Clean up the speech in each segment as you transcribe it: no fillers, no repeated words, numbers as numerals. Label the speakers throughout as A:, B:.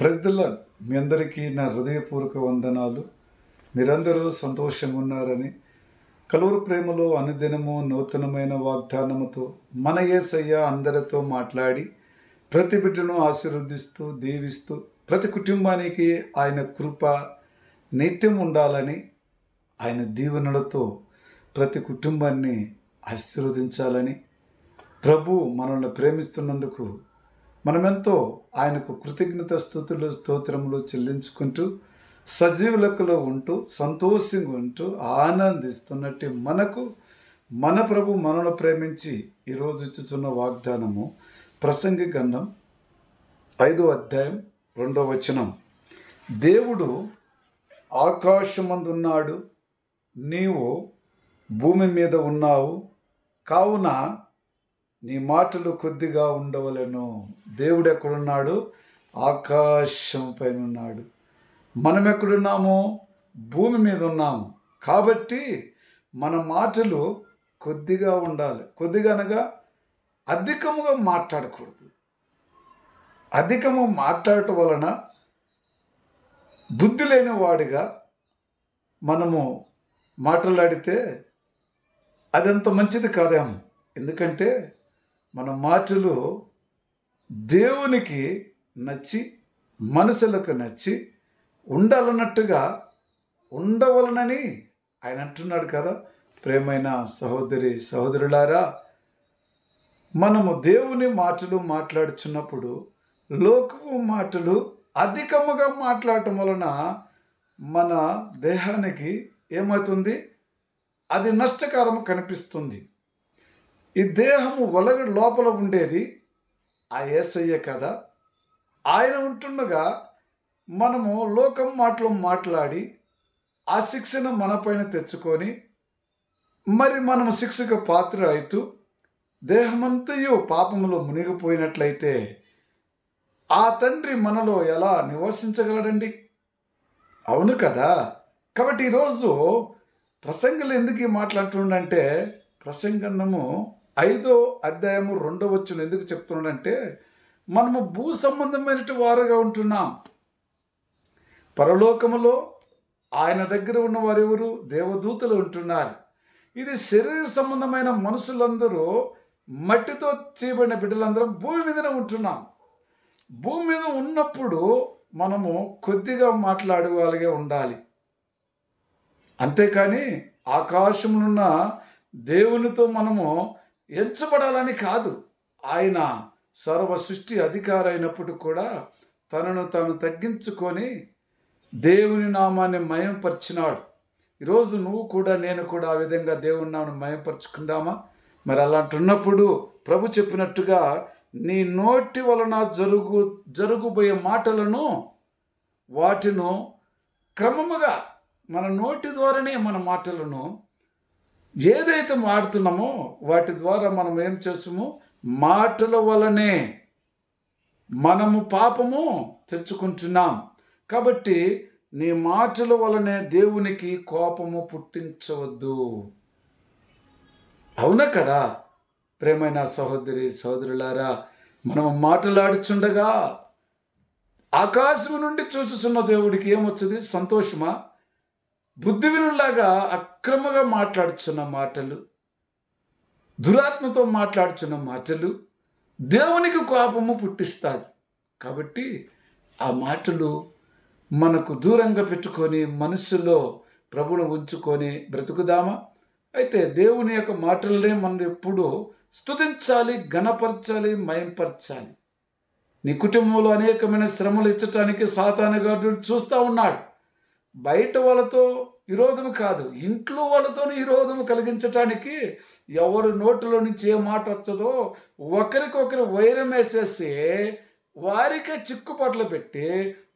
A: ప్రజల మీ అందరికీ నా హృదయపూర్వక వందనాలు. మీరందరూ సంతోషంగా ఉన్నారని, కలువరు ప్రేమలో అనుదినము నూతనమైన వాగ్దానముతో మన యేసయ్య అందరితో మాట్లాడి ప్రతి బిడ్డను ఆశీర్వదిస్తూ దీవిస్తూ ప్రతి కుటుంబానికి ఆయన కృప నిత్యం ఉండాలని, ఆయన దీవెనలతో ప్రతి కుటుంబాన్ని ఆశీర్వదించాలని, ప్రభు మనల్ని ప్రేమిస్తున్నందుకు మనమెంతో ఆయనకు కృతజ్ఞత స్తుతులు స్తోత్రములు చెల్లించుకుంటూ సజీవులకులో ఉంటూ సంతోషంగా ఉంటూ ఆనందిస్తున్నట్టు మన ప్రభు మనను ప్రేమించి ఈరోజు ఇచ్చుచున్న వాగ్దానము ప్రసంగి గ్రంథం 5వ అధ్యాయం 2వ వచనం. దేవుడు ఆకాశమందున్నాడు, నీవు భూమి మీద ఉన్నావు, కావున నీ మాటలు కొద్దిగా ఉండవలెను. దేవుడు ఎక్కడున్నాడు? ఆకాశం పైన ఉన్నాడు. మనం ఎక్కడున్నాము? భూమి మీద ఉన్నాము. కాబట్టి మన మాటలు కొద్దిగా ఉండాలి. కొద్దిగా అనగా అధికముగా మాట్లాడకూడదు. అధికము మాట్లాడటం వలన బుద్ధి లేని వాడిగా మనము మాట్లాడితే అదంత మంచిది కాదేమో. ఎందుకంటే మన మాటలు దేవునికి నచ్చి మనసులకు నచ్చి ఉండాలన్నట్టుగా ఉండవలనని ఆయన అంటున్నాడు కదా. ప్రేమైన సహోదరి సహోదరులారా, మనము దేవుని మాటలు మాట్లాడుచున్నప్పుడు లోకపు మాటలు అధికముగా మాట్లాడటం వలన మన దేహానికి ఏమవుతుంది? అది నష్టకరం కనిపిస్తుంది. ఈ దేహము లోపల ఉండేది ఆ యేసయ్య కదా. ఆయన ఉంటుండగా మనము లోకం మాటలు మాట్లాడి ఆ శిక్షను మనపైన తెచ్చుకొని మరి మనము శిక్షకు పాత్ర అవుతూ దేహమంతయు పాపములో మునిగిపోయినట్లయితే ఆ తండ్రి మనలో ఎలా నివసించగలడండి? అవును కదా. కాబట్టి ఈరోజు ప్రసంగులు ఎందుకు మాట్లాడుతుండంటే, ప్రసంగంధము 5వ అధ్యాయము 2వ వచనం ఎందుకు చెప్తున్నాడంటే, మనము భూ సంబంధమైన వారుగా ఉంటున్నాం. పరలోకములో ఆయన దగ్గర ఉన్న వారెవరు? దేవదూతలు ఉంటున్నారు. ఇది శరీర సంబంధమైన మనుషులందరూ, మట్టితో చేయబడిన బిడ్డలందరం భూమి మీదనే ఉంటున్నాం. భూమి మీద ఉన్నప్పుడు మనము కొద్దిగా మాట్లాడగలిగే ఉండాలి. అంతేకాని ఆకాశమునున్న దేవునితో మనము ఎంచబడాలని కాదు. ఆయన సర్వ సృష్టి అధికారి అయినప్పుడు కూడా తనను తాను తగ్గించుకొని దేవుని నామాన్ని మయంపరిచినాడు. ఈరోజు నువ్వు కూడా నేను కూడా ఆ విధంగా దేవుని నామాన్ని మయంపరుచుకుందామా? మరి అలాంటున్నప్పుడు ప్రభు చెప్పినట్టుగా నీ నోటి వలన జరుగుబోయే మాటలను వాటిను క్రమముగా మన నోటి ద్వారానే మన మాటలను ఏదైతే మాడుతున్నామో వాటి ద్వారా మనం ఏం చేస్తాము? మాటల వలనే మనము పాపము తెచ్చుకుంటున్నాం. కాబట్టి నీ మాటల వలనే దేవునికి కోపము పుట్టించవద్దు. అవునా కదా. ప్రేమైన సహోదరి సహోదరులారా, మనం మాట్లాడుచుండగా ఆకాశం నుండి చూచుచున్న దేవుడికి ఏమొచ్చింది? సంతోషమా? బుద్ధివినులాగా అక్రమంగా మాట్లాడుచున్న మాటలు, దురాత్మతో మాట్లాడుచున్న మాటలు దేవునికి కోపము పుట్టిస్తుంది. కాబట్టి ఆ మాటలు మనకు దూరంగా పెట్టుకొని మనసులో ప్రభువును ఉంచుకొని బ్రతుకుదామా? అయితే దేవుని యొక్క మాటలనే మనం ఎప్పుడూ స్తుతించాలి, ఘనపరచాలి, మయంపరచాలి. నీ కుటుంబంలో అనేకమైన శ్రమలు ఇచ్చటానికి సాతానుగాడు చూస్తూ ఉన్నాడు. బయట వాళ్ళతో విరోధము కాదు, ఇంట్లో వాళ్ళతో విరోధము కలిగించటానికి ఎవరు నోటిలో నుంచి ఏ మాట వచ్చదో ఒకరికొకరు వైరం వేసేసి వారికే చిక్కుపట్లు పెట్టి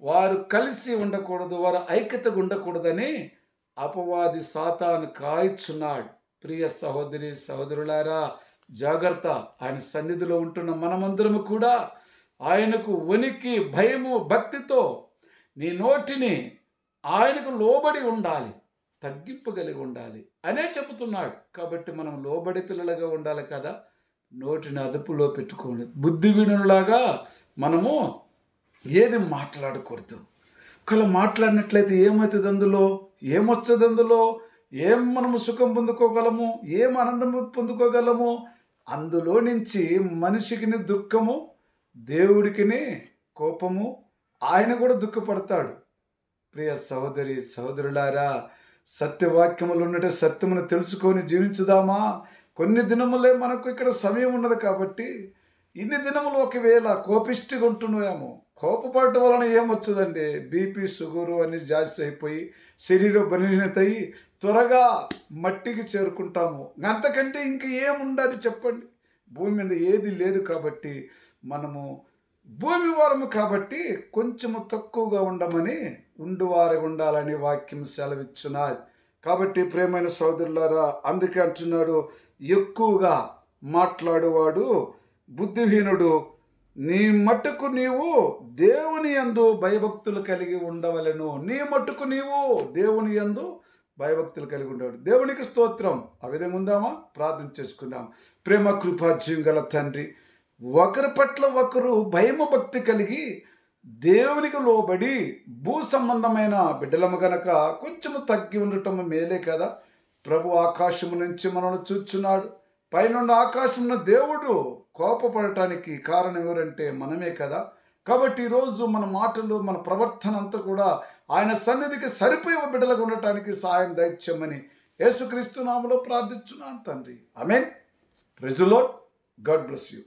A: వారు కలిసి ఉండకూడదు, వారు ఐక్యతగా ఉండకూడదని అపవాది సాతాను కాయిచున్నాడు. ప్రియ సహోదరి సహోదరులారా, జాగ్రత్త. ఆయన సన్నిధిలో ఉంటున్న మనమందరము కూడా ఆయనకు వణికి భయము భక్తితో నీ నోటిని ఆయనకు లోబడి ఉండాలి, తగ్గింపు కలిగి ఉండాలి అనే చెబుతున్నాడు. కాబట్టి మనం లోబడి పిల్లలుగా ఉండాలి కదా. నోటిని అదుపులో పెట్టుకోండి. బుద్ధివీనులాగా మనము ఏది మాట్లాడకూడదు. ఒకవేళ మాట్లాడినట్లయితే ఏమవుతుంది, అందులో ఏమొచ్చదు, అందులో ఏం మనము సుఖం పొందుకోగలము, ఏం ఆనందం పొందుకోగలము? అందులో నుంచి మనిషికి దుఃఖము, దేవుడికి కోపము, ఆయన కూడా దుఃఖపడతాడు. ప్రియ సహోదరి సహోదరులారా, సత్యవాక్యములు ఉన్నట్టు సత్యమును తెలుసుకొని జీవించుదామా? కొన్ని దినములే మనకు ఇక్కడ సమయం ఉన్నది కాబట్టి, ఇన్ని దినములు ఒకవేళ కోపిష్టిగా ఉంటున్నామో, కోపపడటం వలన ఏమొచ్చదండి? బీపీ, షుగరు అని జాస్తి అయిపోయి శరీర బలహీనత అయ్యి త్వరగా మట్టికి చేరుకుంటాము. అంతకంటే ఇంక ఏముండదు చెప్పండి? భూమి మీద ఏది లేదు కాబట్టి, మనము భూమి వారము కాబట్టి కొంచెము తక్కువగా ఉండమని ఉండువారి ఉండాలని వాక్యం సెలవిచ్చున్నది. కాబట్టి ప్రియమైన సోదరులారా, అందుకే అంటున్నాడు, ఎక్కువగా మాట్లాడువాడు బుద్ధిహీనుడు. నీ మట్టుకు నీవు దేవుని యందు భయభక్తులు కలిగి ఉండవలెను. నీ మట్టుకు నీవు దేవుని యందు భయభక్తులు కలిగి ఉండవు. దేవునికి స్తోత్రం. ఆ విధంగా ఉందామా? ప్రార్థన చేసుకుందాం. ప్రేమ కృపాజ్యం గల తండ్రి, ఒకరి పట్ల ఒకరు భయము భక్తి కలిగి దేవునికి లోబడి భూ సంబంధమైన బిడ్డలము గనక కొంచెము తగ్గి ఉండటము మేలే కదా ప్రభు. ఆకాశము నుంచి మనల్ని చూచున్నాడు. పైనుండి ఆకాశమున దేవుడు కోపపడటానికి కారణం ఎవరంటే మనమే కదా. కాబట్టి ఈరోజు మన మాటలు, మన ప్రవర్తన అంతా కూడా ఆయన సన్నిధికి సరిపోయే బిడ్డలకు ఉండటానికి సహాయం దయచేయమని యేసుక్రీస్తు నామములో ప్రార్థిస్తున్నాను తండ్రి. ఆమేన్. Praise the lord. God bless you.